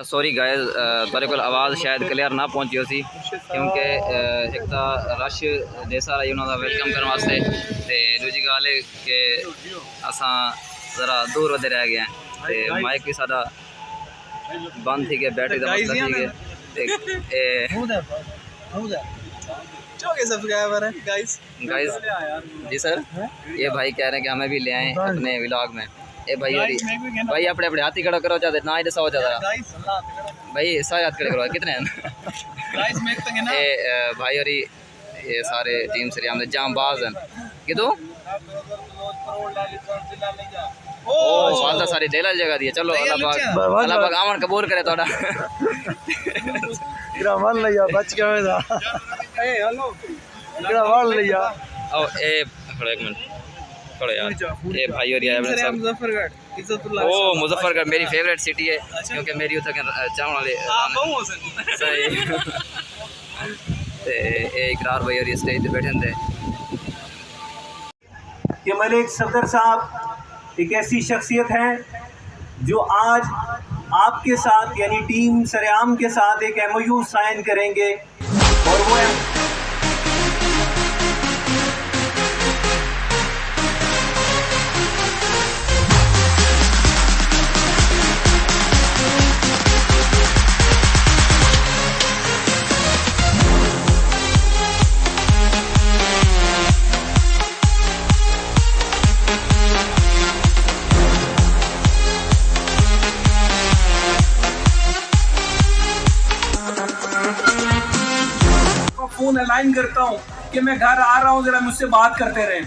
اچھا sorry guys تھوڑے کو آواز شاید کلیئر نہ پہنچی ہو سی کیونکہ ایک تو رش دے سارا انہوں کا ویلکم کرنے واسطے تے دوجی گل ہے کہ اساں ذرا دور ودے رہ گئے ہیں تے مائک بھی سارا بند تھی گیا بیٹری کا مسئلہ تھی گیا گائز جی سر یہ بھائی کہہ رہے ہیں کہ ہمیں بھی لے آئیں اپنے ولاگ میں اے بھائی اپنے اپنے ہاتھ ہی کھڑا کرو چاہتے نہ ہی دسا ہو جاتا بھائی سارے ہاتھ کھڑے کرو کتنے ہیں اے بھائی اور یہ سارے ٹیم سے ہم جام باز ہیں کدو والدہ ساری دل جگہ دی چلو اللہ پاک آمن قبول کرے تھوڑا مان لیا بچ کے میں تھا مان لیا او اے کھڑا ایک منٹ کھڑا یار اے بھائی اور یہ مظفر گڑھ عزت اللہ او مظفر گڑھ میری فیوریٹ سٹی ہے کیونکہ میری اتھے چاہن والے صحیح تے اے اقرار بھائی اور یہ اسٹیج تے بیٹھے تھے کہ ملک صفدر صاحب ایک ایسی شخصیت ہیں جو آج آپ کے ساتھ یعنی ٹیم سریام کے ساتھ ایک ایم او یو سائن کریں گے اور وہ فون الائن کرتا ہوں کہ میں گھر آ رہا ہوں ذرا مجھ سے بات کرتے رہیں.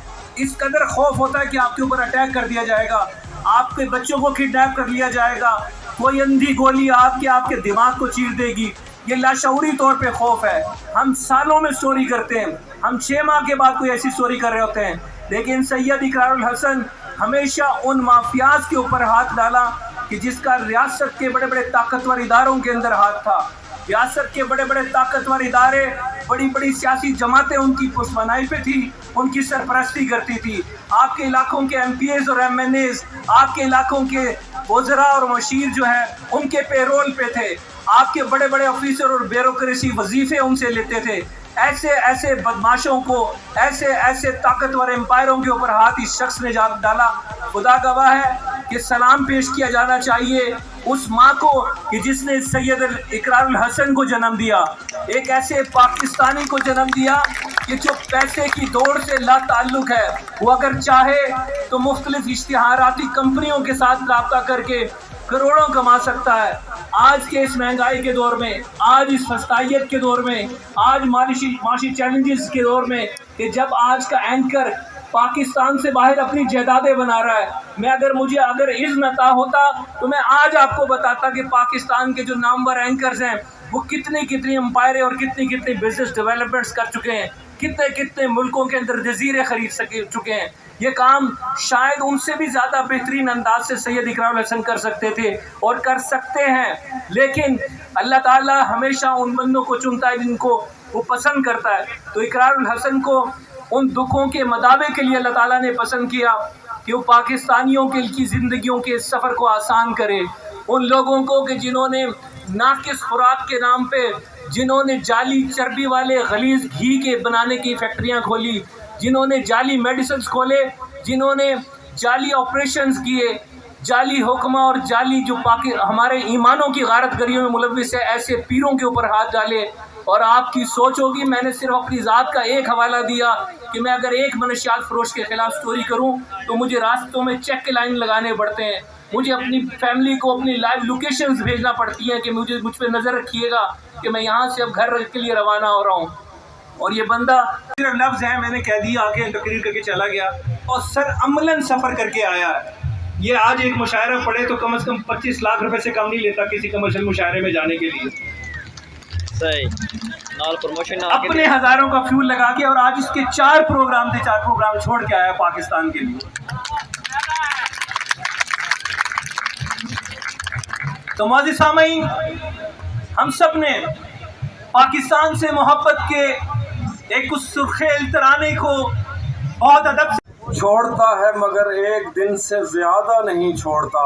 اس قدر خوف ہوتا ہے کہ آپ کے اوپر اٹیک کر دیا جائے گا, آپ کے بچوں کو کڈنیپ کر لیا جائے گا, کوئی اندھی گولی آپ کے دماغ کو چیر دے گی. یہ لاشعوری طور پہ خوف ہے. ہم سالوں میں سٹوری کرتے ہیں, ہم 6 ماہ کے بعد کوئی ایسی سٹوری کر رہے ہوتے ہیں, لیکن سید اقرار الحسن ہمیشہ ان مافیاز کے اوپر ہاتھ ڈالا کہ جس کا ریاست کے بڑے بڑے طاقتور اداروں کے اندر ہاتھ تھا. ریاست کے بڑے بڑے طاقتور ادارے, بڑی بڑی سیاسی جماعتیں ان کی پشمنائی پہ تھی, ان کی سرپرستی کرتی تھی. آپ کے علاقوں کے ایم پی ایز اور ایم این ایز, آپ کے علاقوں کے وزراء اور مشیر جو ہے ان کے پے رول پہ تھے. آپ کے بڑے بڑے آفیسر اور بیوروکریسی وظیفے ان سے لیتے تھے. ایسے بدماشوں کو, ایسے طاقتور امپائروں کے اوپر ہاتھ اس شخص نے ڈالا. خدا گواہ ہے کہ سلام پیش کیا جانا چاہیے اس ماں کو کہ جس نے سید اقرار الحسن کو جنم دیا, ایک ایسے پاکستانی کو جنم دیا کہ جو پیسے کی دوڑ سے لا تعلق ہے. وہ اگر چاہے تو مختلف اشتہاراتی کمپنیوں کے ساتھ رابطہ کر کے کروڑوں کما سکتا ہے. آج کے اس مہنگائی کے دور میں, آج اس فسطائیت کے دور میں, آج معاشی چیلنجز کے دور میں, کہ جب آج کا اینکر پاکستان سے باہر اپنی جائیدادیں بنا رہا ہے, مجھے اگر اذن عطا ہوتا تو میں آج آپ کو بتاتا کہ پاکستان کے جو نامور اینکرز ہیں وہ کتنی امپائریں اور کتنی بزنس ڈیولپمنٹس کر چکے ہیں, کتنے ملکوں کے اندر جزیرے خرید چکے ہیں. یہ کام شاید ان سے بھی زیادہ بہترین انداز سے سید اقرار الحسن کر سکتے تھے اور کر سکتے ہیں, لیکن اللہ تعالیٰ ہمیشہ ان بندوں کو چنتا ہے جن کو وہ پسند کرتا ہے. تو اقرار الحسن کو ان دکھوں کے مداوے کے لیے اللہ تعالیٰ نے پسند کیا کہ وہ پاکستانیوں کی زندگیوں کے سفر کو آسان کرے. ان لوگوں کو کہ جنہوں نے ناقص خوراک کے نام پہ, جنہوں نے جعلی چربی والے غلیظ گھی کے بنانے کی فیکٹریاں کھولی, جنہوں نے جعلی میڈیسنز کھولے, جنہوں نے جعلی آپریشنز کیے, جعلی حکمہ اور جعلی جو ہمارے ایمانوں کی غارت گریوں میں ملوث ہے, ایسے پیروں کے اوپر ہاتھ ڈالے. اور آپ کی سوچ ہوگی میں نے صرف اپنی ذات کا ایک حوالہ دیا کہ میں اگر ایک منشیات فروش کے خلاف سٹوری کروں تو مجھے راستوں میں چیک کے لائن لگانے پڑتے ہیں, مجھے اپنی فیملی کو اپنی لائیو لوکیشنز بھیجنا پڑتی ہیں کہ مجھ پہ نظر رکھیے گا کہ میں یہاں سے اب گھر کے لیے روانہ ہو رہا ہوں. اور یہ بندہ صرف لفظ ہے, میں نے کہہ دیا, آگے تقریر کر کے چلا گیا اور سر عملاً سفر کر کے آیا ہے. یہ آج ایک مشاعرہ پڑھے تو کم از کم 25 لاکھ روپے سے کم نہیں لیتا کسی کمرشل مشاعرے میں جانے کے لیے. اپنے ہزاروں کا فیول لگا کے, اور آج اس کے 4 پروگرام تھے, 4 پروگرام چھوڑ کے آیا پاکستان کے لیے. تو معزز سامعین, ہم سب نے پاکستان سے محبت کے ایک اس سرخیل ترانے کو بہت ادب سے چھوڑتا ہے مگر ایک دن سے زیادہ نہیں چھوڑتا.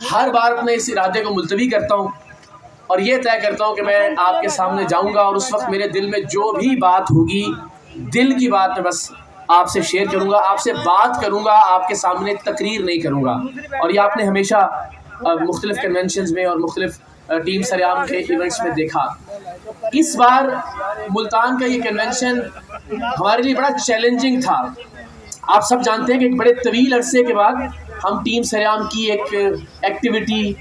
ہر بار اپنے اس ارادے کو ملتوی کرتا ہوں اور یہ طے کرتا ہوں کہ میں آپ کے سامنے جاؤں گا اور اس وقت میرے دل میں جو بھی بات ہوگی، دل کی بات میں بس آپ سے شیئر کروں گا، آپ سے بات کروں گا، آپ کے سامنے تقریر نہیں کروں گا۔ اور یہ آپ نے ہمیشہ مختلف کنونشنز میں اور مختلف ٹیم سریام کے ایونٹس میں دیکھا۔ اس بار ملتان کا یہ کنونشن ہمارے لیے بڑا چیلنجنگ تھا۔ آپ سب جانتے ہیں کہ ایک بڑے طویل عرصے کے بعد ہم ٹیم سریام کی ایک ایکٹیویٹی،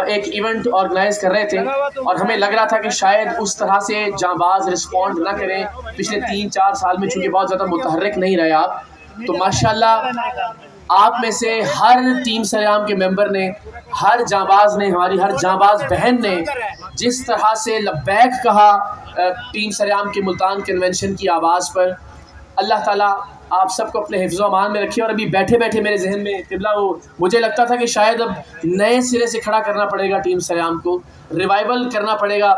ایک ایونٹ آرگنائز کر رہے تھے اور ہمیں لگ رہا تھا کہ شاید اس طرح سے جاں باز رسپونڈ نہ کریں۔ پچھلے 3-4 سال میں چونکہ بہت زیادہ متحرک نہیں رہے آپ، تو ماشاءاللہ آپ میں سے ہر ٹیم سریام کے ممبر نے، ہر جاں باز نے، ہماری ہر جاں باز بہن نے جس طرح سے لبیک کہا ٹیم سریام کے ملتان کنونشن کی آواز پر، اللہ تعالیٰ آپ سب کو اپنے حفظ و امان میں رکھے۔ اور ابھی بیٹھے بیٹھے میرے ذہن میں قبلہ وہ مجھے لگتا تھا کہ شاید اب نئے سرے سے کھڑا کرنا پڑے گا ٹیم سریام کو، ریوائول کرنا پڑے گا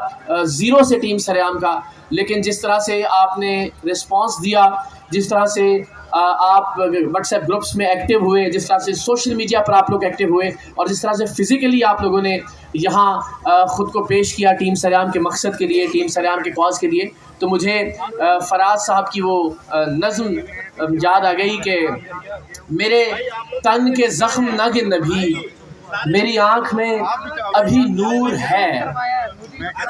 زیرو سے ٹیم سریام کا، لیکن جس طرح سے آپ نے رسپانس دیا، جس طرح سے آپ واٹس ایپ گروپس میں ایکٹیو ہوئے، جس طرح سے سوشل میڈیا پر آپ لوگ ایکٹیو ہوئے اور جس طرح سے فزیکلی آپ لوگوں نے یہاں خود کو پیش کیا ٹیم سریام کے مقصد کے لیے، ٹیم سریام کے کاز کے لیے، تو مجھے فراز صاحب کی وہ نظم یاد آ گئی کہ میرے تن کے زخم نہ گن ابھی، میری آنکھ میں ابھی نور ہے۔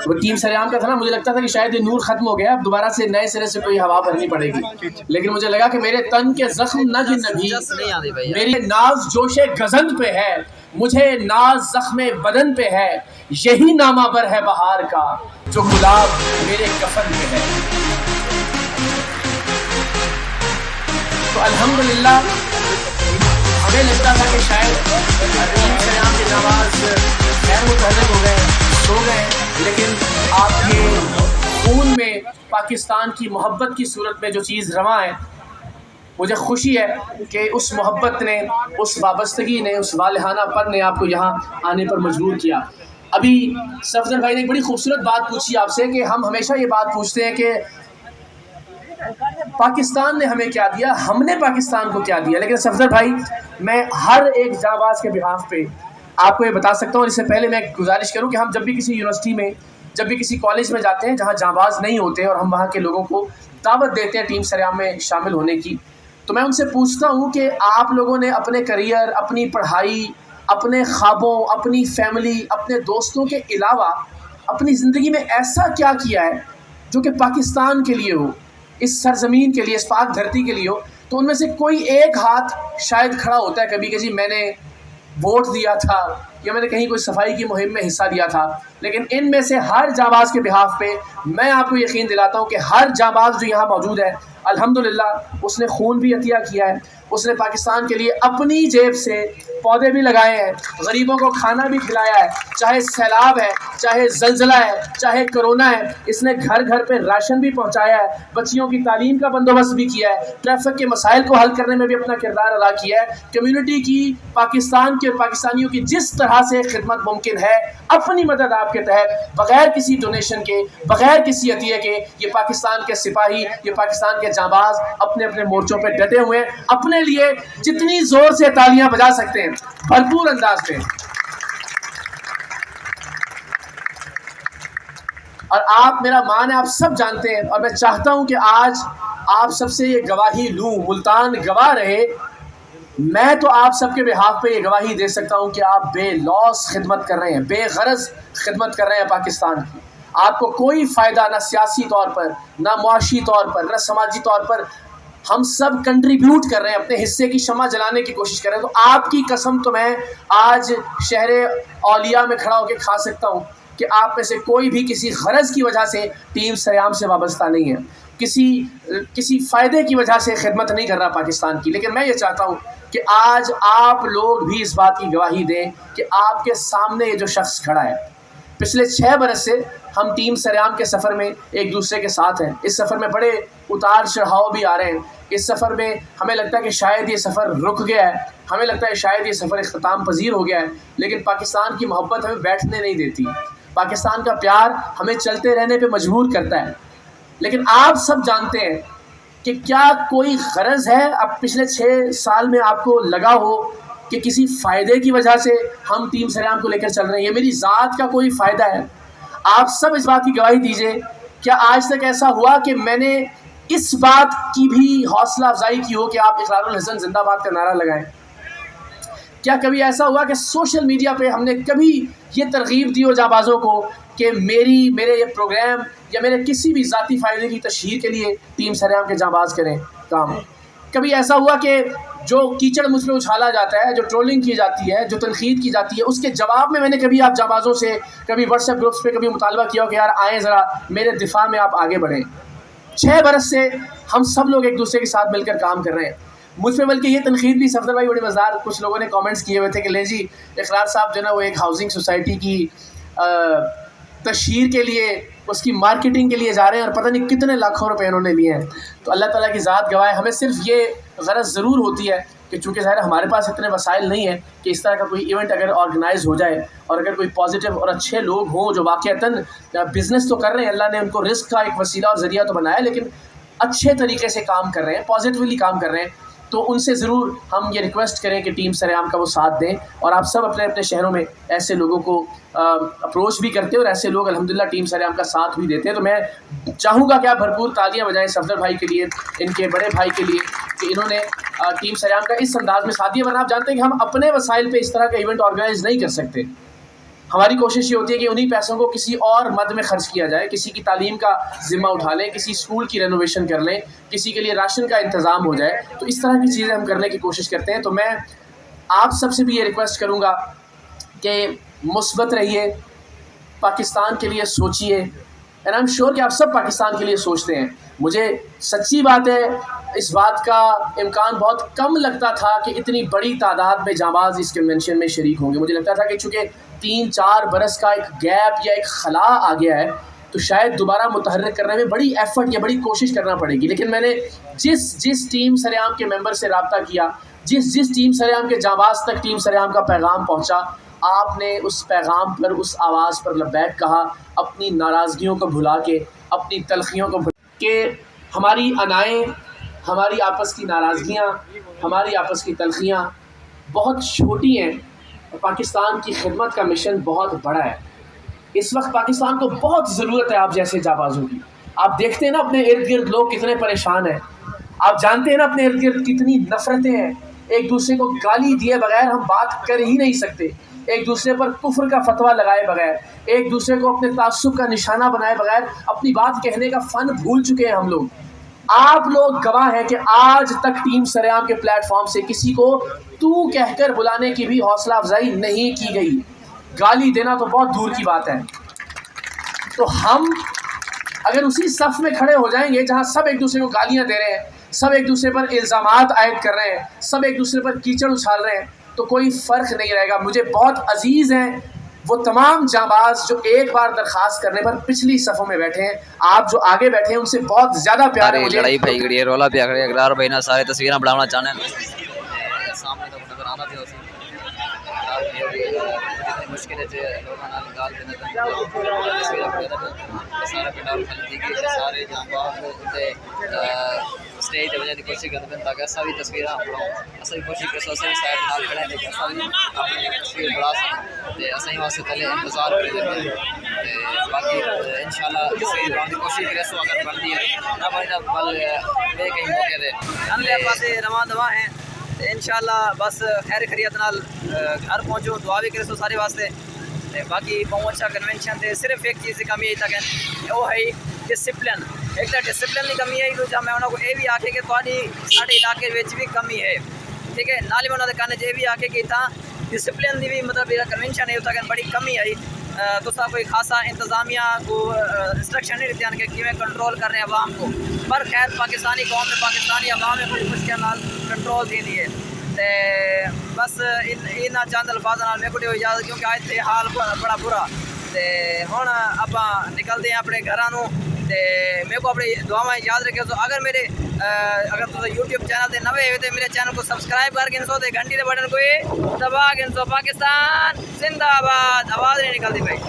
وہ ٹیم سریام کا تھا نا، مجھے لگتا تھا کہ شاید یہ نور ختم ہو گیا، اب دوبارہ سے نئے سرے سے کوئی ہوا بھرنی پڑے گی، لیکن مجھے لگا کہ میرے تن کے زخم نہ گن ابھی، میری ناز جوش گزند پہ ہے، مجھے ناز زخم بدن پہ ہے، یہی نامہ بر ہے بہار کا جو گلاب میرے کفن پہ ہے۔ تو الحمدللہ ہمیں لگتا تھا کہ شاید ٹیم سریام کے نواز غیر متحرک ہو گئے، سو گئے، لیکن آپ کے خون میں پاکستان کی محبت کی صورت میں جو چیز رواں ہے، مجھے خوشی ہے کہ اس محبت نے، اس وابستگی نے، اس والہانہ پن نے آپ کو یہاں آنے پر مجبور کیا۔ ابھی صفدر بھائی نے ایک بڑی خوبصورت بات پوچھی آپ سے کہ ہم ہمیشہ یہ بات پوچھتے ہیں کہ پاکستان نے ہمیں کیا دیا، ہم نے پاکستان کو کیا دیا، لیکن صفدر بھائی میں ہر ایک جاں باز کے بہاف پہ آپ کو یہ بتا سکتا ہوں، اور اس سے پہلے میں گزارش کروں کہ ہم جب بھی کسی یونیورسٹی میں، جب بھی کسی کالج میں جاتے ہیں جہاں جاں باز نہیں ہوتے اور ہم وہاں کے لوگوں کو دعوت دیتے ہیں ٹیم سریام میں شامل ہونے کی، تو میں ان سے پوچھتا ہوں کہ آپ لوگوں نے اپنے کریئر، اپنی پڑھائی، اپنے خوابوں، اپنی فیملی، اپنے دوستوں کے علاوہ اپنی زندگی میں ایسا کیا کیا ہے جو کہ پاکستان کے لیے ہو، اس سرزمین کے لیے، اس پاک دھرتی کے لیے ہو؟ تو ان میں سے کوئی ایک ہاتھ شاید کھڑا ہوتا ہے کبھی کہ جی میں نے ووٹ دیا تھا یا میں نے کہیں کوئی صفائی کی مہم میں حصہ لیا تھا، لیکن ان میں سے ہر جاں باز کے بہاف پہ میں آپ کو یقین دلاتا ہوں کہ ہر جاں باز جو یہاں موجود ہے الحمدللہ اس نے خون بھی عطیہ کیا ہے، اس نے پاکستان کے لیے اپنی جیب سے پودے بھی لگائے ہیں، غریبوں کو کھانا بھی کھلایا ہے، چاہے سیلاب ہے، چاہے زلزلہ ہے، چاہے کرونا ہے، اس نے گھر گھر پہ راشن بھی پہنچایا ہے، بچیوں کی تعلیم کا بندوبست بھی کیا ہے، ٹریفک کے مسائل کو حل کرنے میں بھی اپنا کردار ادا کیا ہے، کمیونٹی کی، پاکستان کے اور پاکستانیوں کی جس طرح سے خدمت ممکن ہے، اپنی مدد آپ کے تحت بغیر کسی ڈونیشن کے، بغیر کسی عطیے کے، یہ پاکستان کے سپاہی، یہ پاکستان کے جاں باز اپنے اپنے مورچوں پہ ڈٹے ہوئے ہیں، اپنے لیے جتنی زور سے تالیاں بجا سکتے ہیں بھرپور انداز میں۔ اور آپ میرا مان ہے، آپ سب جانتے ہیں، اور میں چاہتا ہوں کہ آج آپ سب سے یہ گواہی لوں، ملتان گواہ رہے، میں تو آپ سب کے بہاف پہ یہ گواہی دے سکتا ہوں کہ آپ بے لوث خدمت کر رہے ہیں، بے غرض خدمت کر رہے ہیں پاکستان کی، آپ کو کوئی فائدہ نہ سیاسی طور پر، نہ معاشی طور پر، نہ سماجی طور پر، ہم سب کنٹریبیوٹ کر رہے ہیں، اپنے حصے کی شمع جلانے کی کوشش کر رہے ہیں۔ تو آپ کی قسم تو میں آج شہر اولیاء میں کھڑا ہو کے کھا سکتا ہوں کہ آپ میں سے کوئی بھی کسی غرض کی وجہ سے ٹیم سریام سے وابستہ نہیں ہے، کسی فائدے کی وجہ سے خدمت نہیں کر رہا پاکستان کی، لیکن میں یہ چاہتا ہوں کہ آج آپ لوگ بھی اس بات کی گواہی دیں کہ آپ کے سامنے یہ جو شخص کھڑا ہے، پچھلے 6 برس سے ہم ٹیم سریام کے سفر میں ایک دوسرے کے ساتھ ہیں، اس سفر میں بڑے اتار چڑھاؤ بھی آ رہے ہیں، اس سفر میں ہمیں لگتا ہے کہ شاید یہ سفر رک گیا ہے، ہمیں لگتا ہے شاید یہ سفر اختتام پذیر ہو گیا ہے، لیکن پاکستان کی محبت ہمیں بیٹھنے نہیں دیتی، پاکستان کا پیار ہمیں چلتے رہنے پہ مجبور کرتا ہے، لیکن آپ سب جانتے ہیں کہ کیا کوئی غرض ہے اب پچھلے 6 سال میں آپ کو لگا ہو کہ کسی فائدے کی وجہ سے ہم ٹیم سریام کو لے کر چل رہے ہیں. یہ میری ذات کا کوئی فائدہ ہے. آپ سب اس بات کی گواہی دیجئے. کیا آج تک ایسا ہوا کہ میں نے اس بات کی بھی حوصلہ افزائی کی ہو کہ آپ اقرار الحسن زندہ باد کا نعرہ لگائیں؟ کیا کبھی ایسا ہوا کہ سوشل میڈیا پہ ہم نے کبھی یہ ترغیب دی ہو جانبازوں کو کہ میرے یہ پروگرام یا میرے کسی بھی ذاتی فائدے کی تشہیر کے لیے ٹیم سریام کے جانباز کریں کام؟ کبھی ایسا ہوا کہ جو کیچڑ مجھ پہ اچھالا جاتا ہے، جو ٹرولنگ کی جاتی ہے، جو تنقید کی جاتی ہے، اس کے جواب میں نے کبھی آپ جانبازوں سے کبھی واٹس ایپ گروپس پہ کبھی مطالبہ کیا ہو کہ یار آئیں ذرا میرے دفاع میں آپ آگے بڑھیں؟ 6 برس سے ہم سب لوگ ایک دوسرے کے ساتھ مل کر کام کر رہے ہیں. مجھ پہ بلکہ یہ تنقید بھی صفدر بھائی بڑی مزدار کچھ لوگوں نے کامنٹس کیے ہوئے تھے کہ لیں جی اقرار صاحب جو ہے نا وہ ایک ہاؤسنگ سوسائٹی کی تشہیر کے لیے، اس کی مارکیٹنگ کے لیے جا رہے ہیں اور پتہ نہیں کتنے لاکھوں روپے انہوں نے لیے ہیں. تو اللہ تعالیٰ کی ذات گواہ ہے، ہمیں صرف یہ غرض ضرور ہوتی ہے کہ چونکہ ظاہر ہمارے پاس اتنے وسائل نہیں ہیں کہ اس طرح کا کوئی ایونٹ اگر آرگنائز ہو جائے اور اگر کوئی پازیٹیو اور اچھے لوگ ہوں جو واقعتاً بزنس تو کر رہے ہیں، اللہ نے ان کو رزق کا ایک وسیلہ اور ذریعہ تو بنایا، لیکن اچھے طریقے سے کام کر رہے ہیں، پازیٹیولی کام کر رہے ہیں، تو ان سے ضرور ہم یہ ریکویسٹ کریں کہ ٹیم سریام کا وہ ساتھ دیں. اور آپ سب اپنے اپنے شہروں میں ایسے لوگوں کو اپروچ بھی کرتے ہیں اور ایسے لوگ الحمدللہ ٹیم سریام کا ساتھ بھی دیتے ہیں. تو میں چاہوں گا کہ آپ بھرپور تالیاں بجائیں صفدر بھائی کے لیے، ان کے بڑے بھائی کے لیے کہ انہوں نے ٹیم سریام کا اس انداز میں ساتھ دیا. ورنہ آپ جانتے ہیں کہ ہم اپنے وسائل پہ اس طرح کا ایونٹ آرگنائز نہیں کر سکتے. ہماری کوشش یہ ہوتی ہے کہ انہی پیسوں کو کسی اور مد میں خرچ کیا جائے، کسی کی تعلیم کا ذمہ اٹھا لیں، کسی اسکول کی رینوویشن کر لیں، کسی کے لیے راشن کا انتظام ہو جائے. تو اس طرح کی چیزیں ہم کرنے کی کوشش کرتے ہیں. تو میں آپ سب سے بھی یہ ریکویسٹ کروں گا کہ مثبت رہیے، پاکستان کے لیے سوچیے. اینڈ آئی ایم شیور کہ آپ سب پاکستان کے لیے سوچتے ہیں. مجھے سچی بات ہے اس بات کا امکان بہت کم لگتا تھا کہ اتنی بڑی تعداد میں جانباز اس کنونشن میں شریک ہوں گے. مجھے لگتا تھا کہ چونکہ 3-4 برس کا ایک گیپ یا ایک خلا آ گیا ہے تو شاید دوبارہ متحرک کرنے میں بڑی ایفرٹ یا بڑی کوشش کرنا پڑے گی. لیکن میں نے جس ٹیم سریام کے ممبر سے رابطہ کیا، جس ٹیم سریام کے جانباز تک ٹیم سریام کا پیغام پہنچا، آپ نے اس پیغام پر، اس آواز پر لبیک کہا، اپنی ناراضگیوں کو بھلا کے، اپنی تلخیوں کو بھلا کہ ہماری انائیں، ہماری آپس کی ناراضگیاں، ہماری آپس کی تلخیاں بہت چھوٹی ہیں. پاکستان کی خدمت کا مشن بہت بڑا ہے. اس وقت پاکستان کو بہت ضرورت ہے آپ جیسے جانبازوں کی. آپ دیکھتے ہیں نا اپنے ارد گرد لوگ کتنے پریشان ہیں. آپ جانتے ہیں نا اپنے ارد گرد کتنی نفرتیں ہیں. ایک دوسرے کو گالی دیے بغیر ہم بات کر ہی نہیں سکتے، ایک دوسرے پر کفر کا فتویٰ لگائے بغیر، ایک دوسرے کو اپنے تعصب کا نشانہ بنائے بغیر اپنی بات کہنے کا فن بھول چکے ہیں ہم لوگ. آپ لوگ گواہ ہیں کہ آج تک ٹیم سریام کے پلیٹ فارم سے کسی کو تو کہہ کر بلانے کی بھی حوصلہ افزائی نہیں کی گئی. گالی دینا تو بہت دور کی بات ہے. تو ہم اگر اسی صف میں کھڑے ہو جائیں گے جہاں سب ایک دوسرے کو گالیاں دے رہے ہیں، سب ایک دوسرے پر الزامات عائد کر رہے ہیں، سب ایک دوسرے پر کیچڑ اچھال رہے ہیں، تو کوئی فرق نہیں رہے گا. مجھے بہت عزیز ہیں وہ تمام جانباز جو ایک بار درخواست کرنے پر پچھلی صفوں میں بیٹھے ہیں. آپ جو آگے بیٹھے ہیں ان سے بہت زیادہ پیار ہے. لڑائی پائی گڑی ہے، رولا پیا کھڑے اقرار بھائی نہ سارے تصویراں بنانا چاہنے سامنے تو نظر آنا بھی ہوسی مشکل ہے لوگوں نے گال دینا تصویراں بنا سارے پنڈال خالی تھی کہ سارے جانباز تے اسٹیج تے وجہ دی کوشش کرتے ہیں تاکہ ایسا بھی تصویراں ایسا بھی کوشش کرتے ہیں سائڈ نال کھڑے ہیں ایسا بھی اپنی تصویر بڑا سکیں تے اسیں واسطے پہلے انتظار کرے تے باقی انشاءاللہ تصویر بنانے کی کوشش کرے سو اگر بنتی ہے نہ بنے تو بل بے کہیں موقع دے اللہ پاسے رواں دواں ہیں انشاءاللہ. بس خیر خیریت نال گھر پہنچو، دعا بھی کرے سو سارے واسطے. باقی بہت اچھا کنونشن تے صرف ایک چیز کی کمی ہے تک وہ ہے ڈسپلن. ایک تو ڈسپلن کی کمی ہے، دوجا میں انہوں کو یہ بھی آکھے کہ تھوڑی سارے علاقے وچ بھی کمی ہے، ٹھیک ہے. نالے میں انہوں نے کہنے یہ بھی آکھے کہ اتنا ڈسپلن کی بھی مطلب کنونشن ہے اتنا بڑی کمی آئی. تو کوئی خاصا انتظامیہ کو انسٹرکشن نہیں دیتے ہیں کہ کیویں کنٹرول کر رہے ہیں عوام کو. پر خیر پاکستانی قوم میں پاکستانی عوام میں بڑی مشکل نال کنٹرول دی ہے. بس ان چند الفاظ میں کو اجازت کیونکہ آج تھے حال بڑا برا. ہوں آپ نکلتے ہیں اپنے گھروں میرے کو اپنی دعاواں یاد رکھے. تو اگر میرے اگر تو یوٹیوب چینل سے نوے ہوئے تو میرے چینل کو سبسکرائب کر کے گھنٹی کے بٹن کو دبا کے پاکستان زندہ آباد آواز نہیں نکلتی بھائی.